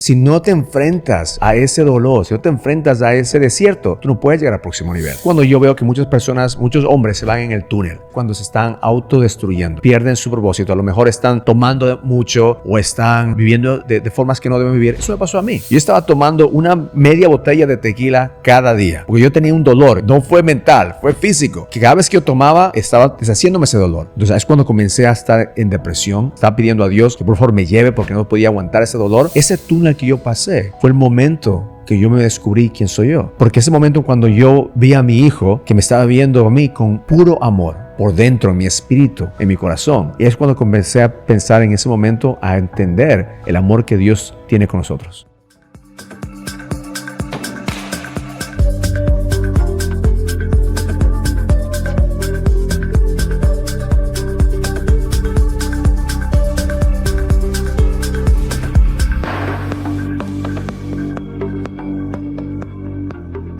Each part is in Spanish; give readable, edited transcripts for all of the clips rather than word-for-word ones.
Si no te enfrentas a ese dolor, si no te enfrentas a ese desierto, tú no puedes llegar al próximo nivel. Cuando yo veo que muchas personas, muchos hombres se van en el túnel, cuando se están autodestruyendo, pierden su propósito, a lo mejor están tomando mucho o están viviendo de formas que no deben vivir. Eso me pasó a mí. Yo estaba tomando una media botella de tequila cada día, porque yo tenía un dolor, no fue mental, fue físico, que cada vez que yo tomaba estaba deshaciéndome ese dolor. Entonces es cuando comencé a estar en depresión, estaba pidiendo a Dios que por favor me lleve porque no podía aguantar ese dolor. Ese túnel que yo pasé fue el momento que yo me descubrí quién soy yo. Porque ese momento cuando yo vi a mi hijo que me estaba viendo a mí con puro amor por dentro, en mi espíritu, en mi corazón, y es cuando comencé a pensar en ese momento, a entender el amor que Dios tiene con nosotros.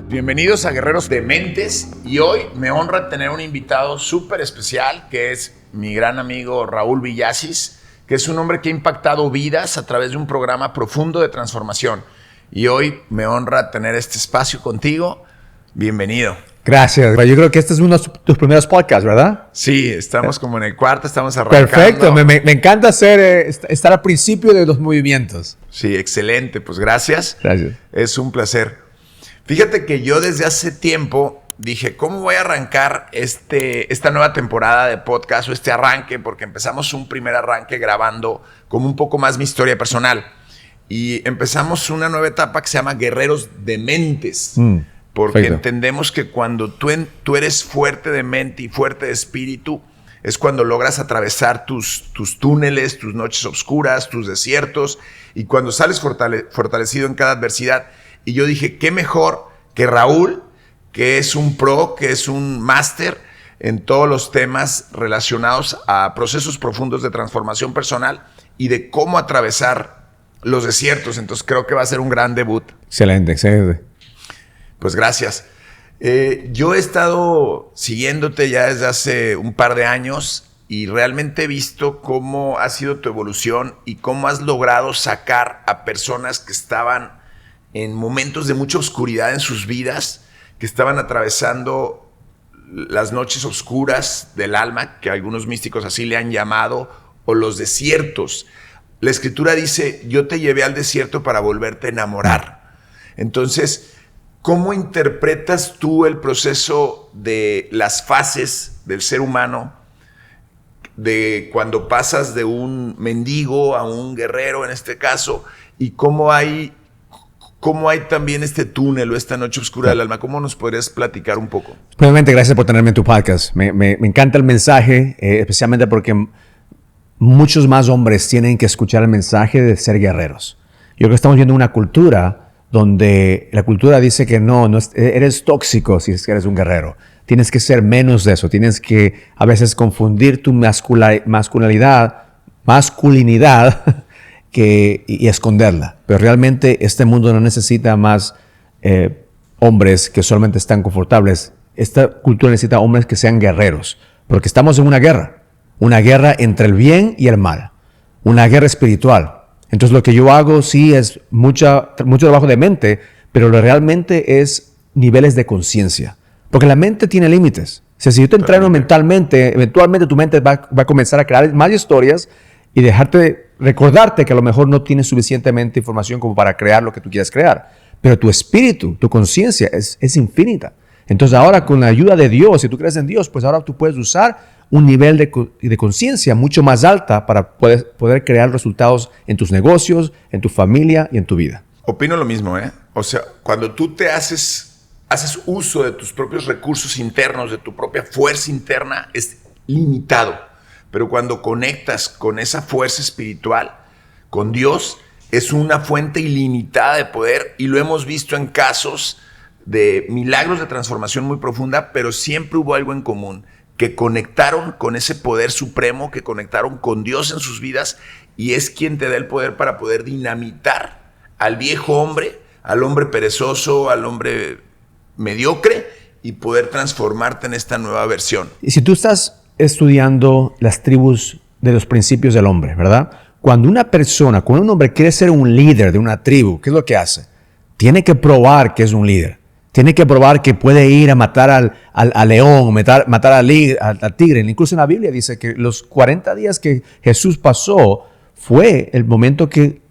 Bienvenidos a Guerreros de Mentes, y hoy me honra tener un invitado súper especial que es mi gran amigo Raúl Villacis, que es un hombre que ha impactado vidas a través de un programa profundo de transformación. Y hoy me honra tener este espacio contigo. Bienvenido. Gracias. Yo creo que este es uno de tus primeros podcasts, ¿verdad? Sí, estamos como en el cuarto, estamos arrancando. Perfecto, me encanta estar al principio de los movimientos. Sí, excelente, pues gracias. Gracias. Es un placer. Fíjate que yo desde hace tiempo dije, ¿cómo voy a arrancar esta nueva temporada de podcast o este arranque? Porque empezamos un primer arranque grabando como un poco más mi historia personal. Y empezamos una nueva etapa que se llama Guerreros de Mentes. Porque perfecto. Entendemos que cuando tú eres fuerte de mente y fuerte de espíritu, es cuando logras atravesar tus túneles, tus noches oscuras, tus desiertos, y cuando sales fortalecido en cada adversidad. Y yo dije, qué mejor que Raúl, que es un pro, que es un máster en todos los temas relacionados a procesos profundos de transformación personal y de cómo atravesar los desiertos. Entonces creo que va a ser un gran debut. Excelente, excelente. Pues gracias. Yo he estado siguiéndote ya desde hace un par de años y realmente he visto cómo ha sido tu evolución y cómo has logrado sacar a personas que estaban en momentos de mucha oscuridad en sus vidas, que estaban atravesando las noches oscuras del alma, que algunos místicos así le han llamado, o los desiertos. La Escritura dice, yo te llevé al desierto para volverte a enamorar. Entonces, ¿cómo interpretas tú el proceso de las fases del ser humano, de cuando pasas de un mendigo a un guerrero en este caso, y cómo hay también este túnel o esta noche oscura del alma? ¿Cómo nos podrías platicar un poco? Primeramente, gracias por tenerme en tu podcast. Me encanta el mensaje, especialmente porque muchos más hombres tienen que escuchar el mensaje de ser guerreros. Yo creo que estamos viendo una cultura donde la cultura dice que no eres tóxico si eres un guerrero. Tienes que ser menos de eso. Tienes que a veces confundir tu masculinidad y esconderla. Pero realmente este mundo no necesita más hombres que solamente están confortables. Esta cultura necesita hombres que sean guerreros, porque estamos en una guerra entre el bien y el mal, una guerra espiritual. Entonces lo que yo hago sí es mucho trabajo de mente, pero lo realmente es niveles de conciencia, porque la mente tiene límites. O sea, si yo te entreno mentalmente, eventualmente tu mente va a comenzar a crear más historias y recordarte que a lo mejor no tienes suficientemente información como para crear lo que tú quieras crear. Pero tu espíritu, tu conciencia es infinita. Entonces ahora con la ayuda de Dios, si tú crees en Dios, pues ahora tú puedes usar un nivel de conciencia mucho más alta para poder crear resultados en tus negocios, en tu familia y en tu vida. Opino lo mismo, ¿eh? O sea, cuando tú te haces uso de tus propios recursos internos, de tu propia fuerza interna, es limitado. Pero cuando conectas con esa fuerza espiritual, con Dios, es una fuente ilimitada de poder, y lo hemos visto en casos de milagros de transformación muy profunda, pero siempre hubo algo en común, que conectaron con ese poder supremo, que conectaron con Dios en sus vidas, y es quien te da el poder para poder dinamitar al viejo hombre, al hombre perezoso, al hombre mediocre, y poder transformarte en esta nueva versión. Y si tú estás estudiando las tribus de los principios del hombre, ¿verdad? Cuando un hombre quiere ser un líder de una tribu, ¿qué es lo que hace? Tiene que probar que es un líder. Tiene que probar que puede ir a matar al león, matar al tigre. Incluso en la Biblia dice que los 40 días que Jesús pasó fue el momento que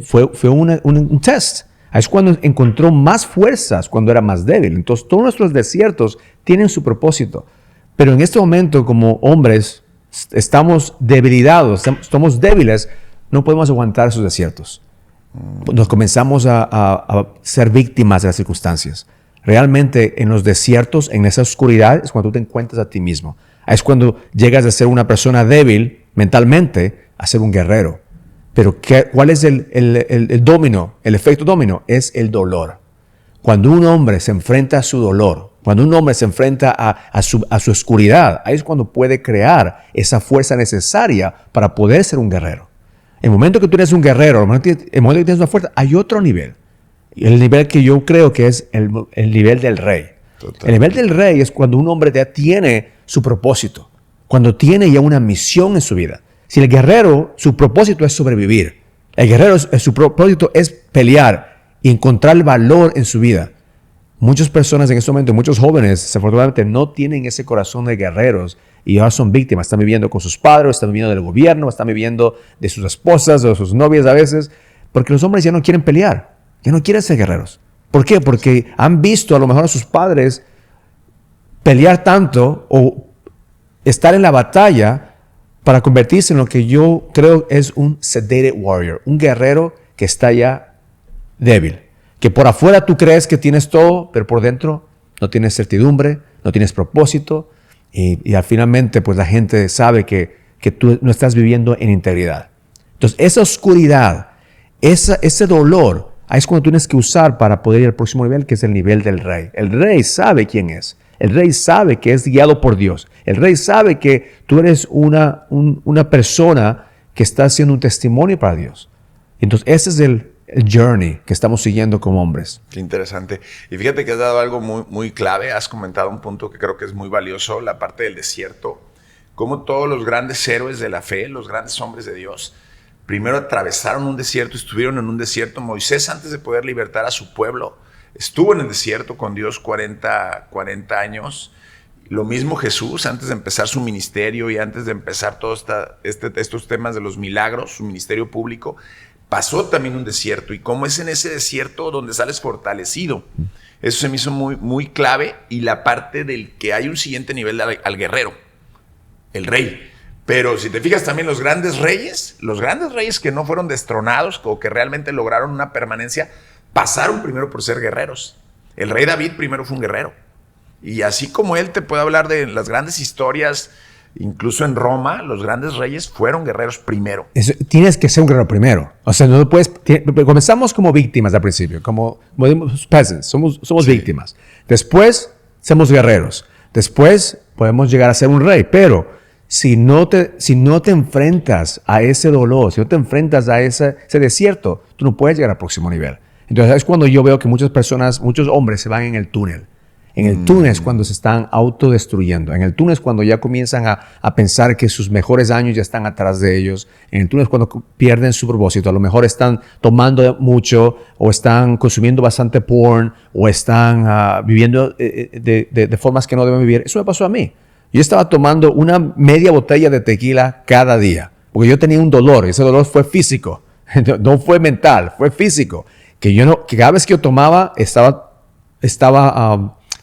fue un test. Es cuando encontró más fuerzas, cuando era más débil. Entonces, todos nuestros desiertos tienen su propósito. Pero en este momento, como hombres, estamos debilitados, estamos débiles, no podemos aguantar esos desiertos. Nos comenzamos a ser víctimas de las circunstancias. Realmente, en los desiertos, en esa oscuridad, es cuando tú te encuentras a ti mismo. Es cuando llegas de ser una persona débil mentalmente a ser un guerrero. Pero ¿cuál es el efecto dominó? Es el dolor. Cuando un hombre se enfrenta a su dolor, cuando un hombre se enfrenta a su oscuridad, ahí es cuando puede crear esa fuerza necesaria para poder ser un guerrero. En el momento que tú eres un guerrero, en el momento que tienes una fuerza, hay otro nivel. El nivel que yo creo que es el nivel del rey. Total. El nivel del rey es cuando un hombre ya tiene su propósito, cuando tiene ya una misión en su vida. Si el guerrero, su propósito es sobrevivir. El guerrero, su propósito es pelear y encontrar el valor en su vida. Muchas personas en este momento, muchos jóvenes, desafortunadamente, no tienen ese corazón de guerreros y ahora son víctimas. Están viviendo con sus padres, están viviendo del gobierno, están viviendo de sus esposas o de sus novias a veces, porque los hombres ya no quieren pelear, ya no quieren ser guerreros. ¿Por qué? Porque han visto a lo mejor a sus padres pelear tanto o estar en la batalla para convertirse en lo que yo creo es un sedated warrior, un guerrero que está ya débil. Que por afuera tú crees que tienes todo, pero por dentro no tienes certidumbre, no tienes propósito y finalmente pues la gente sabe que tú no estás viviendo en integridad. Entonces esa oscuridad, ese dolor, ahí es cuando tú tienes que usar para poder ir al próximo nivel, que es el nivel del rey. El rey sabe quién es. El rey sabe que es guiado por Dios. El rey sabe que tú eres una persona que está haciendo un testimonio para Dios. Entonces, ese es el journey que estamos siguiendo como hombres. Qué interesante. Y fíjate que has dado algo muy, muy clave. Has comentado un punto que creo que es muy valioso, la parte del desierto. Cómo todos los grandes héroes de la fe, los grandes hombres de Dios, primero atravesaron un desierto, estuvieron en un desierto. Moisés, antes de poder libertar a su pueblo, estuvo en el desierto con Dios 40 años. Lo mismo Jesús, antes de empezar su ministerio y antes de empezar todos estos temas de los milagros, su ministerio público, pasó también un desierto. Y cómo es en ese desierto donde sales fortalecido. Eso se me hizo muy, muy clave. Y la parte del que hay un siguiente nivel al guerrero, el rey. Pero si te fijas también los grandes reyes que no fueron destronados o que realmente lograron una permanencia, pasaron primero por ser guerreros. El rey David primero fue un guerrero. Y así como él te puede hablar de las grandes historias, incluso en Roma, los grandes reyes fueron guerreros primero. Tienes que ser un guerrero primero. O sea, no puedes. Comenzamos como víctimas al principio, como peasants, somos víctimas. Después somos guerreros. Después podemos llegar a ser un rey. Pero si no te enfrentas a ese dolor, si no te enfrentas a ese desierto, tú no puedes llegar al próximo nivel. Entonces es cuando yo veo que muchas personas, muchos hombres se van en el túnel. En el túnel es cuando se están autodestruyendo. En el túnel es cuando ya comienzan a pensar que sus mejores años ya están atrás de ellos. En el túnel es cuando pierden su propósito. A lo mejor están tomando mucho o están consumiendo bastante porn o están viviendo de formas que no deben vivir. Eso me pasó a mí. Yo estaba tomando una media botella de tequila cada día porque yo tenía un dolor. Ese dolor fue físico. No fue mental, fue físico. Que cada vez que yo tomaba estaba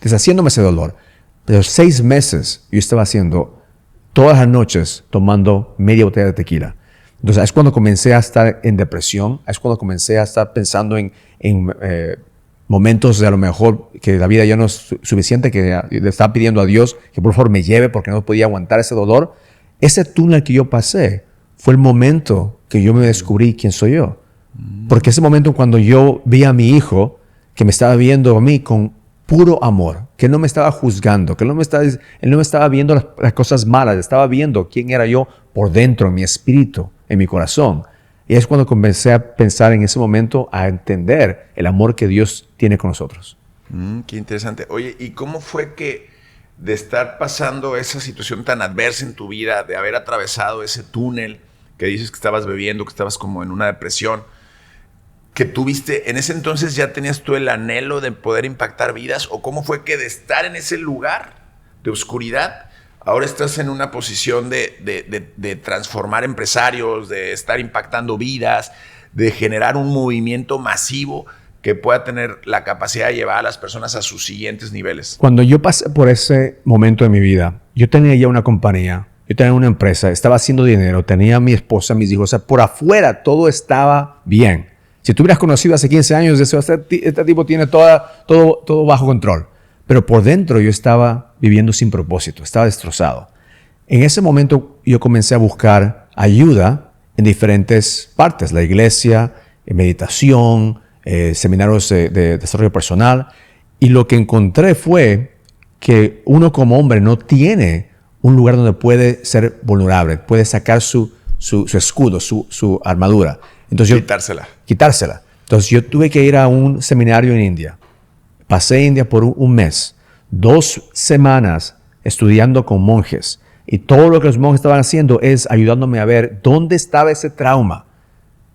deshaciéndome ese dolor. Pero 6 meses yo estaba haciendo todas las noches tomando media botella de tequila. Entonces es cuando comencé a estar en depresión, es cuando comencé a estar pensando en momentos de a lo mejor que la vida ya no es suficiente, que le estaba pidiendo a Dios que por favor me lleve porque no podía aguantar ese dolor. Ese túnel que yo pasé fue el momento que yo me descubrí quién soy yo. Porque ese momento cuando yo vi a mi hijo que me estaba viendo a mí con puro amor, que él no me estaba juzgando, que él no me estaba viendo las cosas malas, estaba viendo quién era yo por dentro, en mi espíritu, en mi corazón. Y es cuando comencé a pensar en ese momento, a entender el amor que Dios tiene con nosotros. Qué interesante. Oye, ¿y cómo fue que de estar pasando esa situación tan adversa en tu vida, de haber atravesado ese túnel que dices que estabas bebiendo, que estabas como en una depresión, que tuviste, en ese entonces ya tenías tú el anhelo de poder impactar vidas, o cómo fue que de estar en ese lugar de oscuridad, ahora estás en una posición de transformar empresarios, de estar impactando vidas, de generar un movimiento masivo que pueda tener la capacidad de llevar a las personas a sus siguientes niveles? Cuando yo pasé por ese momento de mi vida, yo tenía ya una compañía, yo tenía una empresa, estaba haciendo dinero, tenía a mi esposa, mis hijos, o sea, por afuera todo estaba bien. Si tú hubieras conocido hace 15 años, este tipo tiene todo bajo control. Pero por dentro yo estaba viviendo sin propósito, estaba destrozado. En ese momento yo comencé a buscar ayuda en diferentes partes, la iglesia, meditación, seminarios de desarrollo personal. Y lo que encontré fue que uno como hombre no tiene un lugar donde puede ser vulnerable, puede sacar su escudo, su armadura. Entonces quitársela. Entonces yo tuve que ir a un seminario en India. Pasé en India por un mes, 2 semanas estudiando con monjes. Y todo lo que los monjes estaban haciendo es ayudándome a ver dónde estaba ese trauma.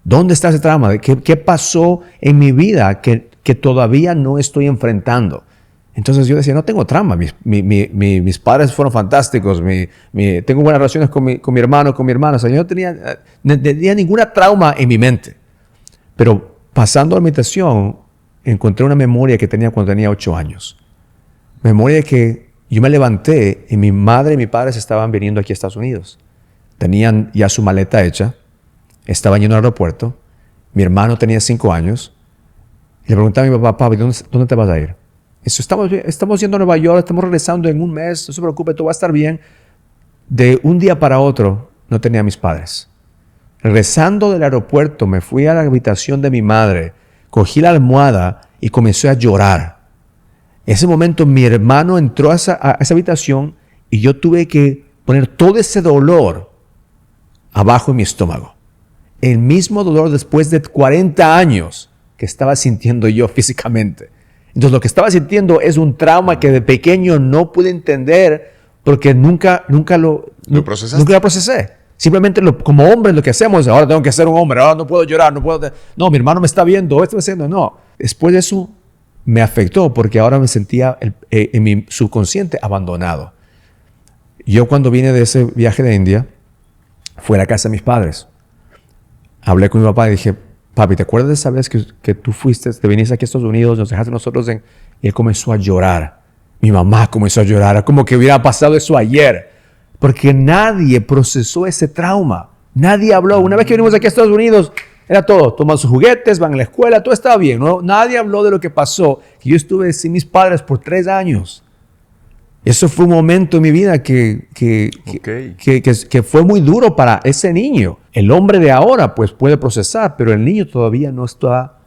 ¿Dónde está ese trauma? ¿Qué pasó en mi vida que todavía no estoy enfrentando? Entonces yo decía, no tengo trauma. Mis padres fueron fantásticos. Tengo buenas relaciones con mi hermano, con mi hermana. O sea, yo no tenía ninguna trauma en mi mente. Pero pasando a la meditación, encontré una memoria que tenía cuando tenía 8 años. Memoria que yo me levanté y mi madre y mi padre se estaban viniendo aquí a Estados Unidos. Tenían ya su maleta hecha. Estaban yendo al aeropuerto. Mi hermano tenía 5 años. Y le preguntaba a mi papá, papi, ¿dónde te vas a ir? Eso, estamos yendo a Nueva York, estamos regresando en un mes, no se preocupe, todo va a estar bien. De un día para otro, no tenía a mis padres. Regresando del aeropuerto, me fui a la habitación de mi madre, cogí la almohada y comencé a llorar. En ese momento, mi hermano entró a esa habitación y yo tuve que poner todo ese dolor abajo en mi estómago. El mismo dolor después de 40 años que estaba sintiendo yo físicamente. Entonces lo que estaba sintiendo es un trauma que de pequeño no pude entender porque nunca lo procesé. Simplemente como hombres lo que hacemos, ahora tengo que ser un hombre, ahora no puedo llorar, no, mi hermano me está viendo, esto me está haciendo, no. Después de eso me afectó porque ahora me sentía en mi subconsciente abandonado. Yo cuando vine de ese viaje de India, fui a la casa de mis padres. Hablé con mi papá y dije, papi, ¿te acuerdas de esa vez que tú te viniste aquí a Estados Unidos, nos dejaste nosotros y él comenzó a llorar. Mi mamá comenzó a llorar, como que hubiera pasado eso ayer. Porque nadie procesó ese trauma. Nadie habló. Una vez que vinimos aquí a Estados Unidos, era todo. Toman sus juguetes, van a la escuela, todo estaba bien, ¿no? Nadie habló de lo que pasó. Que yo estuve sin mis padres por 3 años. Eso fue un momento en mi vida que fue muy duro para ese niño. El hombre de ahora pues puede procesar, pero el niño todavía no está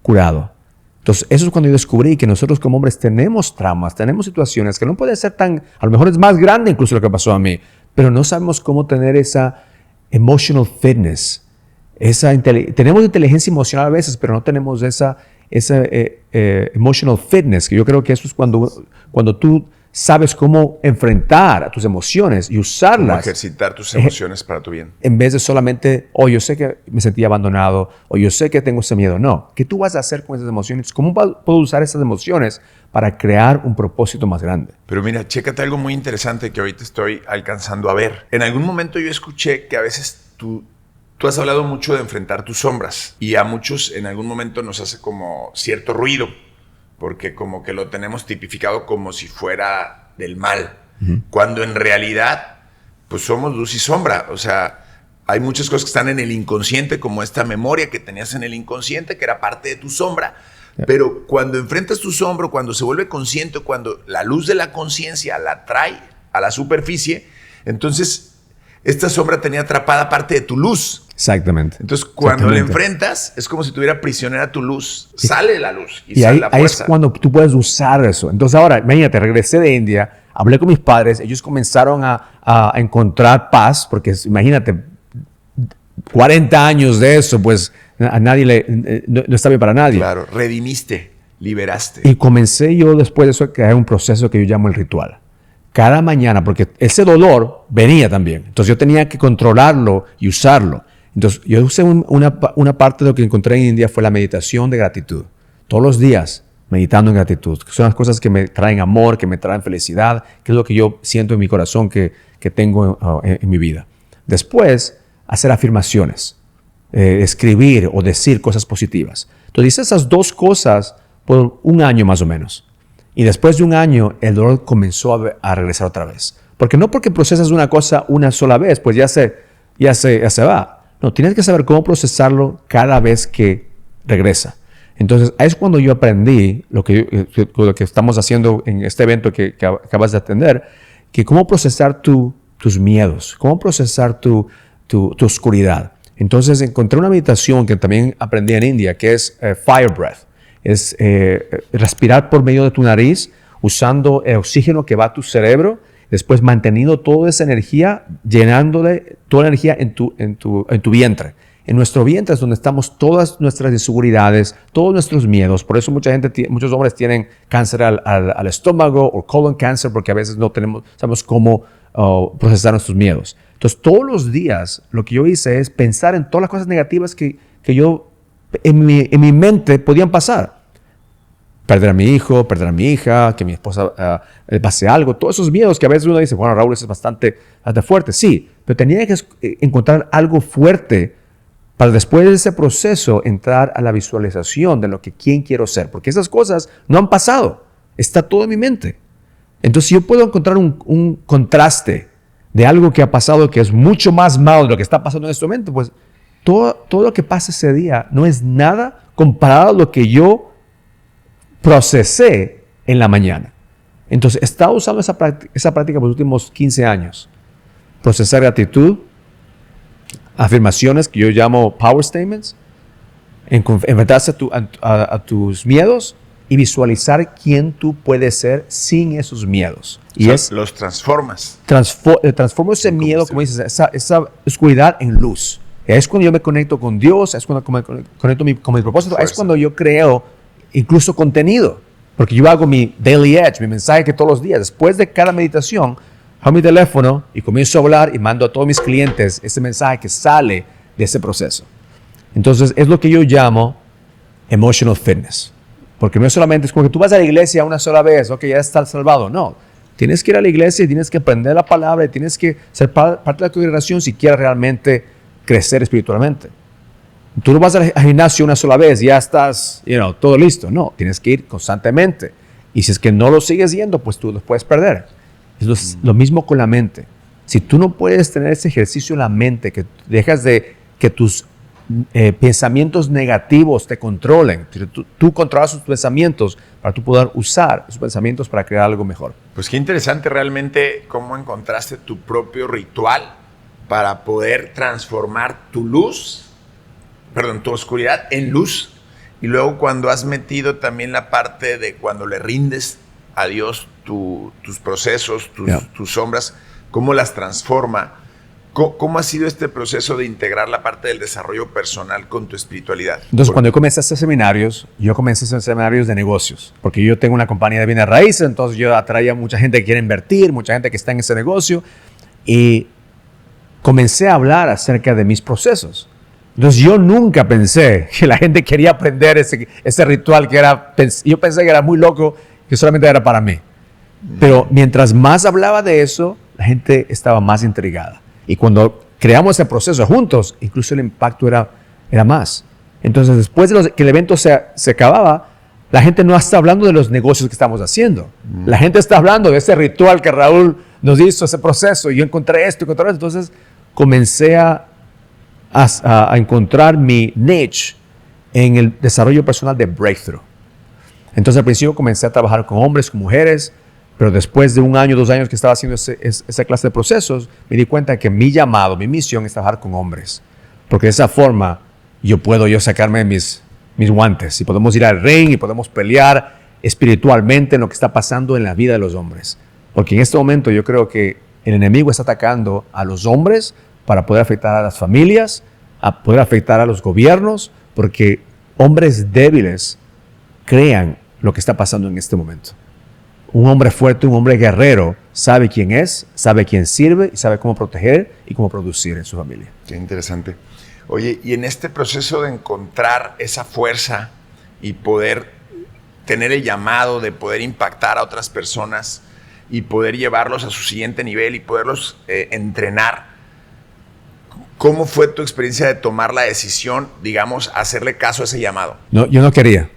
curado. Entonces eso es cuando yo descubrí que nosotros como hombres tenemos traumas, tenemos situaciones que no pueden ser a lo mejor es más grande incluso lo que pasó a mí, pero no sabemos cómo tener esa emotional fitness. Tenemos inteligencia emocional a veces, pero no tenemos esa emotional fitness, que yo creo que eso es cuando tú sabes cómo enfrentar a tus emociones y usarlas. Cómo ejercitar tus emociones para tu bien. En vez de solamente, yo sé que me sentí abandonado, o yo sé que tengo ese miedo. No. ¿Qué tú vas a hacer con esas emociones? ¿Cómo puedo usar esas emociones para crear un propósito más grande? Pero mira, chécate algo muy interesante que ahorita estoy alcanzando a ver. En algún momento yo escuché que a veces tú has hablado mucho de enfrentar tus sombras. Y a muchos en algún momento nos hace como cierto ruido. Porque como que lo tenemos tipificado como si fuera del mal. Uh-huh. Cuando en realidad, pues somos luz y sombra. O sea, hay muchas cosas que están en el inconsciente, como esta memoria que tenías en el inconsciente, que era parte de tu sombra. Yeah. Pero cuando enfrentas tu sombra, cuando se vuelve consciente, cuando la luz de la conciencia la trae a la superficie, entonces esta sombra tenía atrapada parte de tu luz. Exactamente. Entonces, cuando la enfrentas, es como si tuviera prisionera tu luz. Sale la luz y sale la fuerza. Ahí es cuando tú puedes usar eso. Entonces, ahora, imagínate, regresé de India, hablé con mis padres, ellos comenzaron a encontrar paz, porque imagínate, 40 años de eso, pues a nadie no está bien para nadie. Claro, redimiste, liberaste. Y comencé yo después de eso a crear un proceso que yo llamo el ritual. Cada mañana, porque ese dolor venía también. Entonces yo tenía que controlarlo y usarlo. Entonces, yo usé una parte de lo que encontré en India fue la meditación de gratitud. Todos los días meditando en gratitud. Que son las cosas que me traen amor, que me traen felicidad, que es lo que yo siento en mi corazón que tengo en mi vida. Después, hacer afirmaciones, escribir o decir cosas positivas. Entonces, hice esas dos cosas por un año más o menos. Y después de un año, el dolor comenzó a regresar otra vez. Porque no porque procesas una cosa una sola vez, pues ya se va. No, tienes que saber cómo procesarlo cada vez que regresa. Entonces, ahí es cuando yo aprendí lo que estamos haciendo en este evento que acabas de atender, que cómo procesar tus miedos, cómo procesar tu oscuridad. Entonces, encontré una meditación que también aprendí en India, que es Fire Breath. Es respirar por medio de tu nariz, usando el oxígeno que va a tu cerebro, después manteniendo toda esa energía, llenándole toda la energía en tu vientre. En nuestro vientre es donde estamos todas nuestras inseguridades, todos nuestros miedos. Por eso muchos hombres tienen cáncer al estómago o colon cancer, porque a veces no sabemos cómo procesar nuestros miedos. Entonces, todos los días lo que yo hice es pensar en todas las cosas negativas que yo en mi mente podían pasar. Perder a mi hijo, perder a mi hija, que mi esposa le pase algo. Todos esos miedos que a veces uno dice, bueno, Raúl, eso es bastante fuerte. Sí, pero tenía que encontrar algo fuerte para después de ese proceso entrar a la visualización de quién quiero ser. Porque esas cosas no han pasado. Está todo en mi mente. Entonces, si yo puedo encontrar un contraste de algo que ha pasado que es mucho más malo de lo que está pasando en este momento, pues todo lo que pasa ese día no es nada comparado a lo que yo procesé en la mañana. Entonces, he estado usando esa práctica por los últimos 15 años. Procesar gratitud, afirmaciones que yo llamo power statements, enfrentarse a tus miedos y visualizar quién tú puedes ser sin esos miedos. Y los transformas. Transformo ese miedo, como dices, esa oscuridad en luz. Es cuando yo me conecto con Dios, es cuando me conecto con mi propósito, es cuando yo creo incluso contenido. Porque yo hago mi daily edge, mi mensaje que todos los días, después de cada meditación, hago mi teléfono y comienzo a hablar y mando a todos mis clientes ese mensaje que sale de ese proceso. Entonces, es lo que yo llamo emotional fitness. Porque no es solamente, es como que tú vas a la iglesia una sola vez, ok, ya estás salvado. No, tienes que ir a la iglesia y tienes que aprender la palabra y tienes que ser parte de tu relación si quieres realmente crecer espiritualmente. Tú no vas al gimnasio una sola vez y ya estás, todo listo. No, tienes que ir constantemente. Y si es que no lo sigues yendo, pues tú lo puedes perder. Es lo mismo con la mente. Si tú no puedes tener ese ejercicio en la mente, que dejas de que tus pensamientos negativos te controlen, tú controlas tus pensamientos para tú poder usar esos pensamientos para crear algo mejor. Pues qué interesante realmente cómo encontraste tu propio ritual para poder transformar tu oscuridad en luz. Y luego cuando has metido también la parte de cuando le rindes a Dios tus procesos, tus sombras, cómo las transforma. ¿Cómo ha sido este proceso de integrar la parte del desarrollo personal con tu espiritualidad? Entonces, cuando yo comencé a hacer seminarios, de negocios, porque yo tengo una compañía de bienes raíces, entonces yo atraía a mucha gente que quiere invertir, mucha gente que está en ese negocio, y comencé a hablar acerca de mis procesos. Entonces, yo nunca pensé que la gente quería aprender ese ritual yo pensé que era muy loco, que solamente era para mí. Pero mientras más hablaba de eso, la gente estaba más intrigada. Y cuando creamos ese proceso juntos, incluso el impacto era más. Entonces, después de que el evento se acababa, la gente no está hablando de los negocios que estamos haciendo. La gente está hablando de ese ritual que Raúl nos hizo, ese proceso. Y yo encontré esto. Entonces, comencé a encontrar mi niche en el desarrollo personal de Breakthrough. Entonces, al principio comencé a trabajar con hombres, con mujeres, pero después de 1 año, 2 años que estaba haciendo esa clase de procesos, me di cuenta que mi llamado, mi misión es trabajar con hombres. Porque de esa forma yo puedo sacarme mis guantes y podemos ir al ring y podemos pelear espiritualmente en lo que está pasando en la vida de los hombres. Porque en este momento yo creo que el enemigo está atacando a los hombres para poder afectar a las familias, a poder afectar a los gobiernos, porque hombres débiles crean lo que está pasando en este momento. Un hombre fuerte, un hombre guerrero, sabe quién es, sabe quién sirve y sabe cómo proteger y cómo producir en su familia. Qué interesante. Oye, y en este proceso de encontrar esa fuerza y poder tener el llamado de poder impactar a otras personas y poder llevarlos a su siguiente nivel y poderlos entrenar, ¿cómo fue tu experiencia de tomar la decisión, digamos, hacerle caso a ese llamado? No, yo no quería.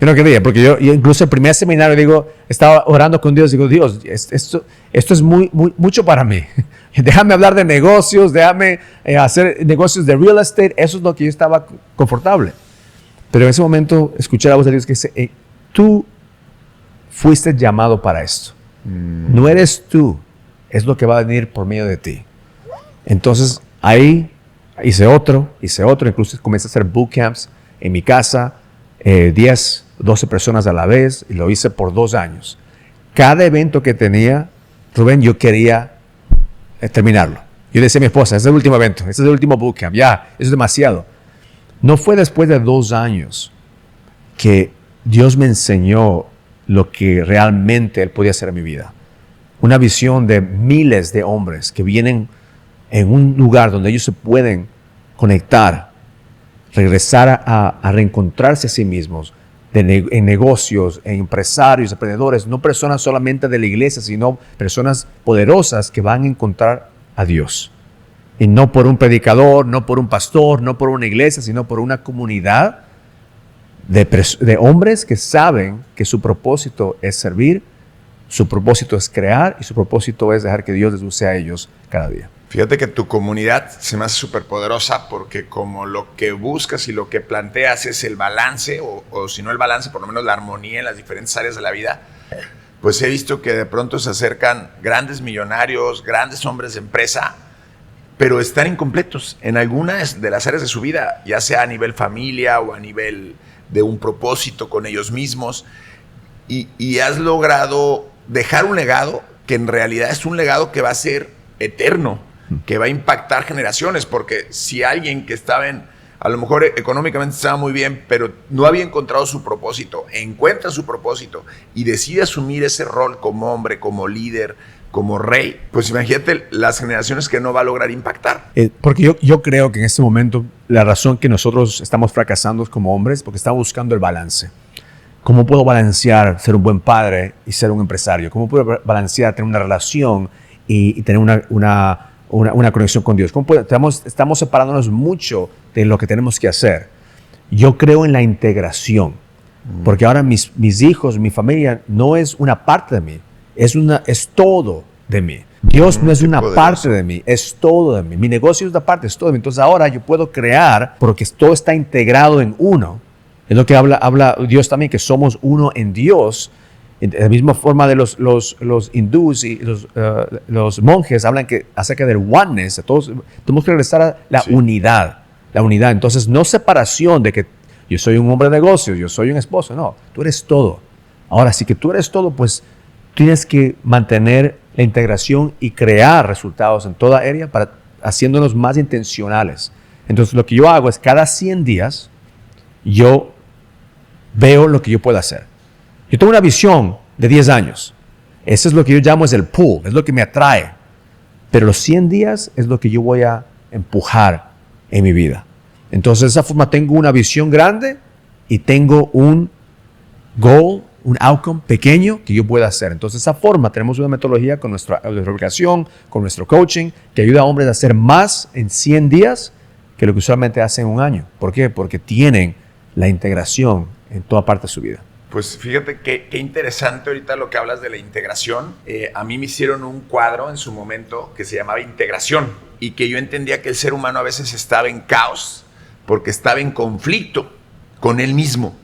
Yo no quería, porque yo incluso el primer seminario, estaba orando con Dios, digo, Dios, esto es mucho para mí. Déjame hablar de negocios, déjame hacer negocios de real estate, eso es lo que yo estaba confortable. Pero en ese momento escuché la voz de Dios que dice, tú fuiste llamado para esto. No eres tú, es lo que va a venir por medio de ti. Entonces ahí hice otro, incluso comencé a hacer bootcamps en mi casa, 10, 12 personas a la vez, y lo hice por 2 años. Cada evento que tenía, Rubén, yo quería terminarlo. Yo decía a mi esposa, este es el último evento, este es el último bootcamp, ya, eso es demasiado. No fue después de 2 años que Dios me enseñó lo que realmente Él podía hacer en mi vida. Una visión de miles de hombres que vienen en un lugar donde ellos se pueden conectar, regresar a reencontrarse a sí mismos, en negocios, en empresarios, emprendedores, no personas solamente de la iglesia, sino personas poderosas que van a encontrar a Dios. Y no por un predicador, no por un pastor, no por una iglesia, sino por una comunidad de hombres que saben que su propósito es servir, su propósito es crear y su propósito es dejar que Dios les use a ellos cada día. Fíjate que tu comunidad se me hace súper poderosa porque como lo que buscas y lo que planteas es el balance, o si no el balance, por lo menos la armonía en las diferentes áreas de la vida, pues he visto que de pronto se acercan grandes millonarios, grandes hombres de empresa, pero están incompletos en algunas de las áreas de su vida, ya sea a nivel familia o a nivel de un propósito con ellos mismos, y has logrado dejar un legado que en realidad es un legado que va a ser eterno, que va a impactar generaciones, porque si alguien que estaba a lo mejor económicamente estaba muy bien, pero no había encontrado su propósito, encuentra su propósito y decide asumir ese rol como hombre, como líder, como rey, pues imagínate las generaciones que no va a lograr impactar. Porque yo creo que en este momento la razón que nosotros estamos fracasando como hombres, porque estamos buscando el balance. ¿Cómo puedo balancear ser un buen padre y ser un empresario? ¿Cómo puedo balancear tener una relación y tener una conexión con Dios? Estamos separándonos mucho de lo que tenemos que hacer. Yo creo en la integración, porque ahora mis hijos, mi familia no es una parte de mí, es todo de mí. Dios no es una parte de mí, es todo de mí. Mi negocio es una parte, es todo de mí. Entonces ahora yo puedo crear porque todo está integrado en uno. Es lo que habla Dios también, que somos uno en Dios. De la misma forma de los hindús y los monjes hablan acerca del oneness. Todos tenemos que regresar a la unidad. La unidad. Entonces, no separación de que yo soy un hombre de negocios, yo soy un esposo. No, tú eres todo. Ahora, si que tú eres todo, pues tienes que mantener la integración y crear resultados en toda área haciéndonos más intencionales. Entonces, lo que yo hago es cada 100 días, yo veo lo que yo puedo hacer. Yo tengo una visión de 10 años. Eso es lo que yo llamo es el pull, es lo que me atrae. Pero los 100 días es lo que yo voy a empujar en mi vida. Entonces, de esa forma tengo una visión grande y tengo un goal, un outcome pequeño que yo pueda hacer. Entonces, de esa forma tenemos una metodología con nuestra educación, con nuestro coaching, que ayuda a hombres a hacer más en 100 días que lo que usualmente hacen en un año. ¿Por qué? Porque tienen la integración en toda parte de su vida. Pues fíjate qué interesante ahorita lo que hablas de la integración. A mí me hicieron un cuadro en su momento que se llamaba integración y que yo entendía que el ser humano a veces estaba en caos porque estaba en conflicto con él mismo,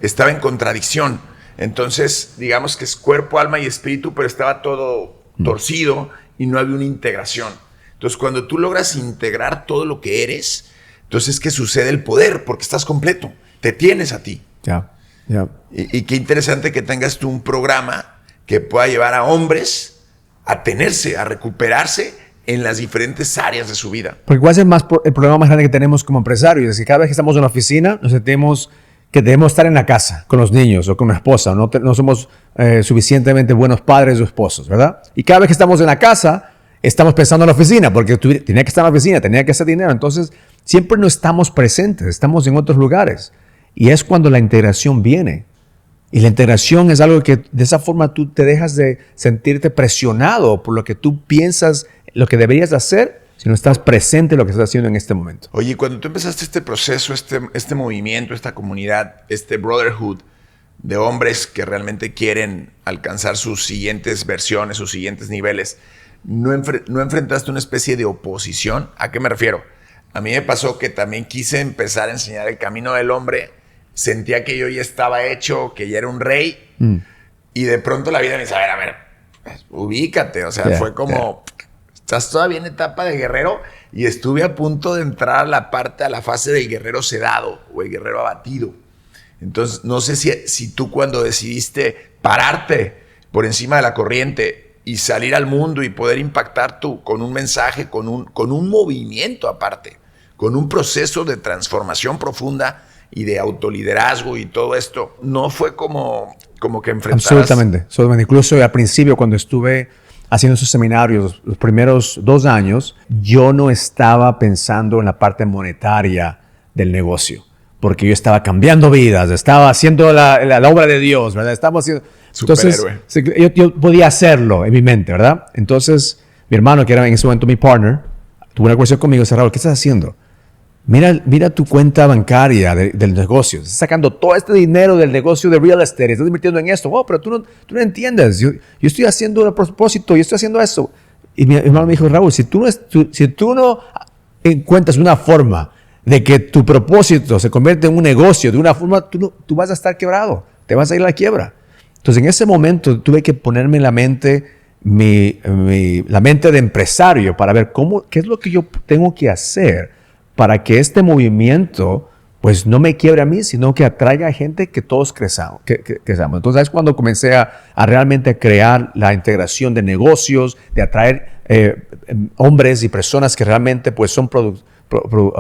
estaba en contradicción. Entonces, digamos que es cuerpo, alma y espíritu, pero estaba todo torcido y no había una integración. Entonces, cuando tú logras integrar todo lo que eres, entonces es que sucede el poder porque estás completo, te tienes a ti. Ya. Yeah. Y qué interesante que tengas tú un programa que pueda llevar a hombres a tenerse, a recuperarse en las diferentes áreas de su vida. Porque ¿cuál es el problema más grande que tenemos como empresarios? Es que cada vez que estamos en la oficina nos sentimos que debemos estar en la casa con los niños o con la esposa. No somos suficientemente buenos padres o esposos, ¿verdad? Y cada vez que estamos en la casa estamos pensando en la oficina porque tenía que estar en la oficina, tenía que hacer dinero. Entonces, siempre no estamos presentes, estamos en otros lugares. Y es cuando la integración viene. Y la integración es algo que de esa forma tú te dejas de sentirte presionado por lo que tú piensas, lo que deberías hacer, si no estás presente en lo que estás haciendo en este momento. Oye, cuando tú empezaste este proceso, este movimiento, esta comunidad, este brotherhood de hombres que realmente quieren alcanzar sus siguientes versiones, sus siguientes niveles, ¿no enfrentaste una especie de oposición? ¿A qué me refiero? A mí me pasó que también quise empezar a enseñar el camino del hombre. Sentía que yo ya estaba hecho, que ya era un rey. Y de pronto la vida me dice, a ver, ubícate. O sea, fue como, estás todavía en etapa de guerrero. Y estuve a punto de entrar a la fase del guerrero sedado o el guerrero abatido. Entonces, no sé si tú cuando decidiste pararte por encima de la corriente y salir al mundo y poder impactar tú con un mensaje, con un movimiento aparte, con un proceso de transformación profunda y de autoliderazgo y todo esto, no fue como que enfrentaras... Absolutamente. Incluso al principio, cuando estuve haciendo esos seminarios, los primeros 2 años, yo no estaba pensando en la parte monetaria del negocio, porque yo estaba cambiando vidas, estaba haciendo la obra de Dios, ¿verdad? Estamos haciendo... Entonces, yo podía hacerlo en mi mente, ¿verdad? Entonces, mi hermano, que era en ese momento mi partner, tuvo una conversación conmigo y dice, Raúl, ¿qué estás haciendo? Mira tu cuenta bancaria del negocio. Estás sacando todo este dinero del negocio de real estate. Estás invirtiendo en esto. Oh, pero tú no entiendes. Yo estoy haciendo un propósito. Yo estoy haciendo eso. Y mi hermano me dijo, Raúl, si tú no encuentras una forma de que tu propósito se convierta en un negocio, de una forma, tú vas a estar quebrado. Te vas a ir a la quiebra. Entonces, en ese momento tuve que ponerme en la mente la mente de empresario para ver qué es lo que yo tengo que hacer para que este movimiento pues no me quiebre a mí, sino que atraiga a gente que todos crezamos. Entonces es cuando comencé a realmente crear la integración de negocios, de atraer hombres y personas que realmente pues son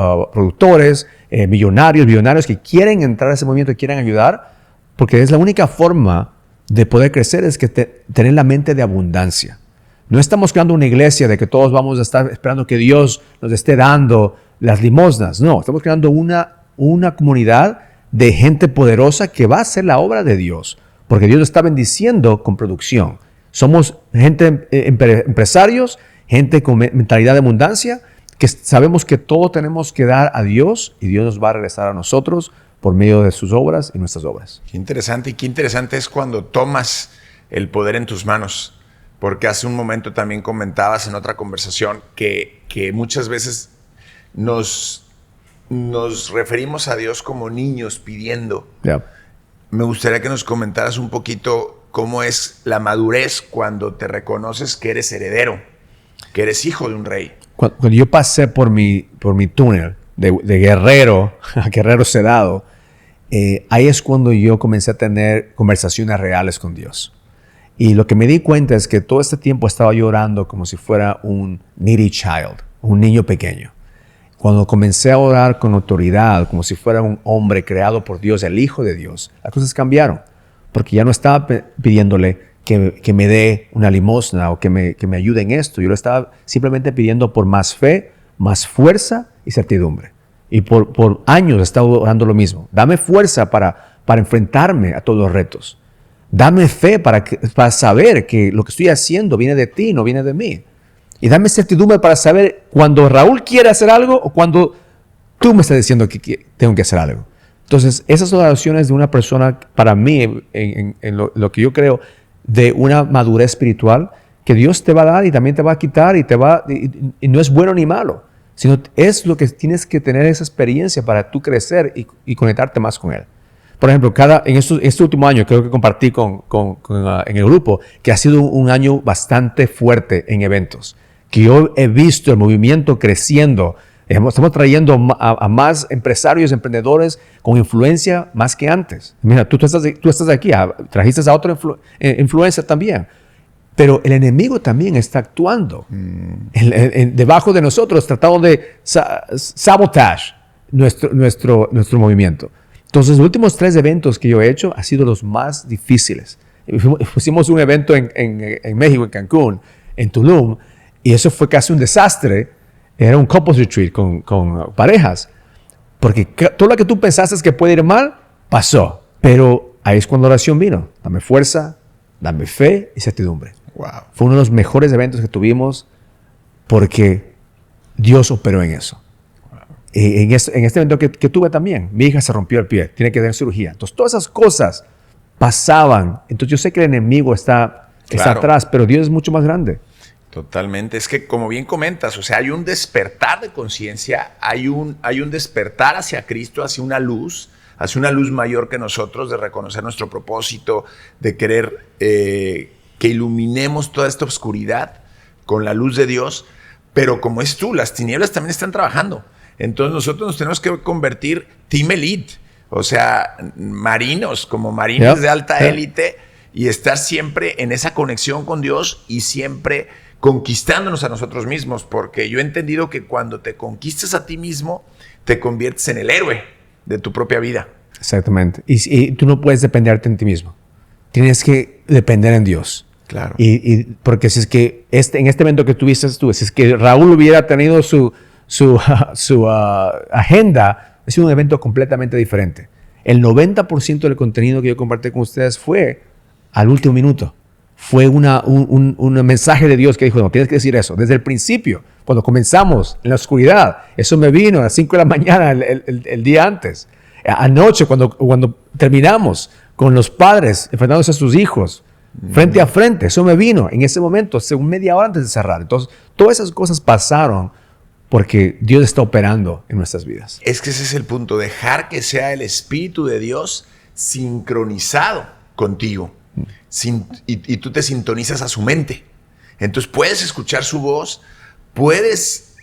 productores, millonarios que quieren entrar a ese movimiento y quieren ayudar, porque es la única forma de poder crecer, es que tener la mente de abundancia. No estamos creando una iglesia de que todos vamos a estar esperando que Dios nos esté dando las limosnas. No, estamos creando una comunidad de gente poderosa que va a hacer la obra de Dios, porque Dios lo está bendiciendo con producción. Somos gente, empresarios, gente con mentalidad de abundancia, que sabemos que todo tenemos que dar a Dios y Dios nos va a regresar a nosotros por medio de sus obras y nuestras obras. Qué interesante, y qué interesante es cuando tomas el poder en tus manos, porque hace un momento también comentabas en otra conversación que muchas veces nos referimos a Dios como niños pidiendo. Yeah. Me gustaría que nos comentaras un poquito cómo es la madurez cuando te reconoces que eres heredero, que eres hijo de un rey. Cuando yo pasé por mi túnel de guerrero a guerrero sedado, ahí es cuando yo comencé a tener conversaciones reales con Dios. Y lo que me di cuenta es que todo este tiempo estaba llorando como si fuera un needy child, un niño pequeño. Cuando comencé a orar con autoridad, como si fuera un hombre creado por Dios, el Hijo de Dios, las cosas cambiaron. Porque ya no estaba pidiéndole que me dé una limosna o que me ayude en esto. Yo lo estaba simplemente pidiendo por más fe, más fuerza y certidumbre. Y por años he estado orando lo mismo. Dame fuerza para enfrentarme a todos los retos. Dame fe para saber que lo que estoy haciendo viene de ti, no viene de mí. Y dame certidumbre para saber cuando Raúl quiere hacer algo o cuando tú me estás diciendo que tengo que hacer algo. Entonces, esas son las oraciones de una persona, para mí, en lo que yo creo, de una madurez espiritual que Dios te va a dar y también te va a quitar y no es bueno ni malo, sino es lo que tienes que tener esa experiencia para tú crecer y conectarte más con Él. Por ejemplo, en este último año, creo que compartí en el grupo, que ha sido un año bastante fuerte en eventos, que yo he visto el movimiento creciendo. Estamos trayendo a más empresarios, emprendedores con influencia más que antes. Mira, tú estás aquí, trajiste a otro influencer también. Pero el enemigo también está actuando debajo de nosotros, tratando de sabotage nuestro movimiento. Entonces, los últimos 3 eventos que yo he hecho han sido los más difíciles. Hicimos un evento en México, en Cancún, en Tulum, y eso fue casi un desastre. Era un couples retreat con parejas. Porque todo lo que tú pensaste que puede ir mal, pasó. Pero ahí es cuando la oración vino. Dame fuerza, dame fe y certidumbre. Wow. Fue uno de los mejores eventos que tuvimos porque Dios operó en eso. Wow. En este evento que tuve también, mi hija se rompió el pie, tiene que tener cirugía. Entonces, todas esas cosas pasaban. Entonces, yo sé que el enemigo está atrás, pero Dios es mucho más grande. Totalmente. Es que, como bien comentas, o sea, hay un despertar de conciencia, hay un despertar hacia Cristo, hacia una luz mayor que nosotros, de reconocer nuestro propósito, de querer que iluminemos toda esta oscuridad con la luz de Dios. Pero como es tú, las tinieblas también están trabajando. Entonces nosotros nos tenemos que convertir Team Elite, o sea, marinos de alta élite, y estar siempre en esa conexión con Dios y siempre conquistándonos a nosotros mismos, porque yo he entendido que cuando te conquistas a ti mismo, te conviertes en el héroe de tu propia vida. Exactamente. Y tú no puedes dependerte en ti mismo. Tienes que depender en Dios. Claro. Porque si es que en este evento que tuviste tú, si es que Raúl hubiera tenido su agenda, ha sido un evento completamente diferente. El 90% del contenido que yo compartí con ustedes fue al último minuto. Fue un mensaje de Dios que dijo, no, tienes que decir eso. Desde el principio, cuando comenzamos en la oscuridad, eso me vino a las 5 de la mañana el día antes. Anoche, cuando terminamos con los padres enfrentándose a sus hijos, frente a frente, eso me vino en ese momento, según media hora antes de cerrar. Entonces, todas esas cosas pasaron porque Dios está operando en nuestras vidas. Es que ese es el punto, dejar que sea el Espíritu de Dios sincronizado contigo. Y tú te sintonizas a su mente. Entonces puedes escuchar su voz, puedes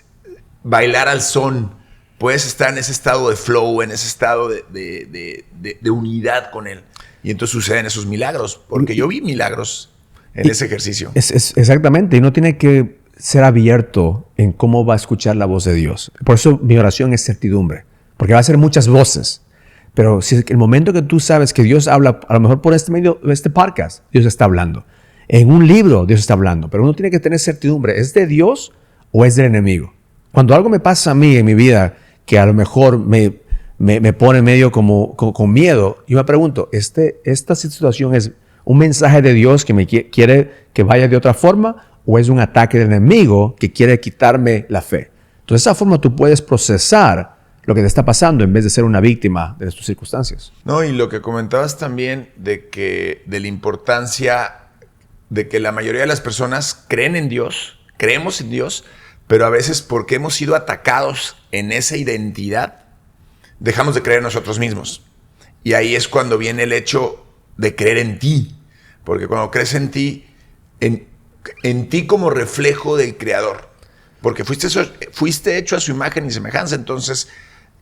bailar al son, puedes estar en ese estado de flow, en ese estado de unidad con Él. Y entonces suceden esos milagros, porque yo vi milagros en ese ejercicio. Exactamente, y no tiene que ser abierto en cómo va a escuchar la voz de Dios. Por eso mi oración es certidumbre, porque va a ser muchas voces. Pero si el momento que tú sabes que Dios habla, a lo mejor por este medio, este podcast, Dios está hablando. En un libro, Dios está hablando. Pero uno tiene que tener certidumbre. ¿Es de Dios o es del enemigo? Cuando algo me pasa a mí en mi vida, que a lo mejor me pone medio como con miedo, yo me pregunto, ¿esta situación es un mensaje de Dios que me quiere que vaya de otra forma? ¿O es un ataque del enemigo que quiere quitarme la fe? Entonces, de esa forma tú puedes procesar lo que te está pasando en vez de ser una víctima de tus circunstancias. No, y lo que comentabas también de la importancia de que la mayoría de las personas creen en Dios, creemos en Dios, pero a veces porque hemos sido atacados en esa identidad, dejamos de creer en nosotros mismos. Y ahí es cuando viene el hecho de creer en ti, porque cuando crees en ti, en ti como reflejo del Creador, porque fuiste hecho a su imagen y semejanza, entonces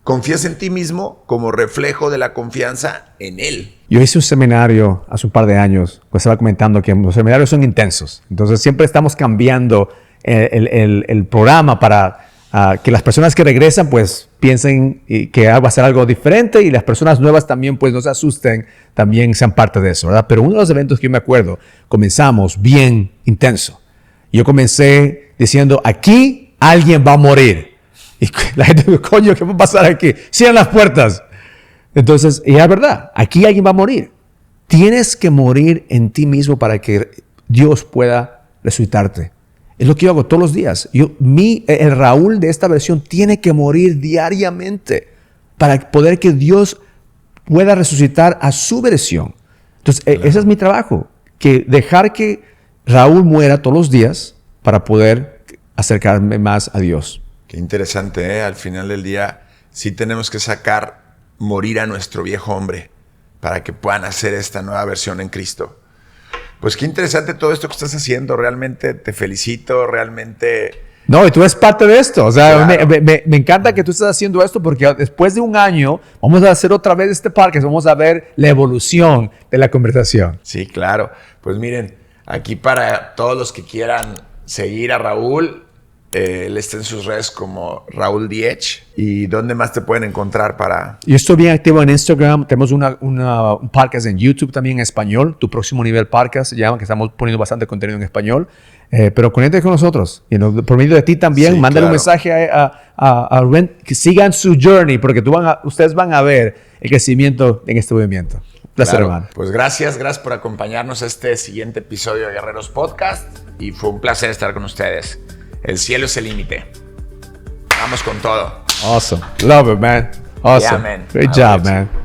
confías en ti mismo como reflejo de la confianza en Él. Yo hice un seminario hace un par de años, pues estaba comentando que los seminarios son intensos. Entonces siempre estamos cambiando el programa para que las personas que regresan pues piensen que va a ser algo diferente y las personas nuevas también pues no se asusten, también sean parte de eso, ¿verdad? Pero uno de los eventos que yo me acuerdo, comenzamos bien intenso. Yo comencé diciendo, aquí alguien va a morir. Y la gente dice, coño, ¿qué va a pasar aquí? Cierran las puertas. Entonces, y es verdad, aquí alguien va a morir. Tienes que morir en ti mismo para que Dios pueda resucitarte. Es lo que yo hago todos los días. El Raúl de esta versión tiene que morir diariamente para poder que Dios pueda resucitar a su versión. Entonces, claro. Ese es mi trabajo, que dejar que Raúl muera todos los días para poder acercarme más a Dios. Qué interesante, ¿eh? Al final del día sí tenemos que morir a nuestro viejo hombre para que puedan hacer esta nueva versión en Cristo. Pues qué interesante todo esto que estás haciendo. Realmente te felicito, realmente... No, y tú eres parte de esto. O sea, claro. me encanta que tú estés haciendo esto porque después de un año vamos a hacer otra vez este podcast. Vamos a ver la evolución de la conversación. Sí, claro. Pues miren, aquí para todos los que quieran seguir a Raúl, Él está en sus redes como Raúl Diech. ¿Y dónde más te pueden encontrar para...? Yo estoy bien activo en Instagram. Tenemos un podcast en YouTube también en español. Tu Próximo Nivel Podcast se llama, que estamos poniendo bastante contenido en español. Pero conéctate con nosotros. Por medio de ti también, Sí, mándale claro. un mensaje a Rubén, que sigan su journey, porque ustedes van a ver el crecimiento en este movimiento. Placer, Claro. hermano. Pues gracias por acompañarnos a este siguiente episodio de Guerreros Podcast. Y fue un placer estar con ustedes. El cielo es el límite. Vamos con todo. Awesome. Love it, man. Awesome. Yeah, man. Great I love job, it. man.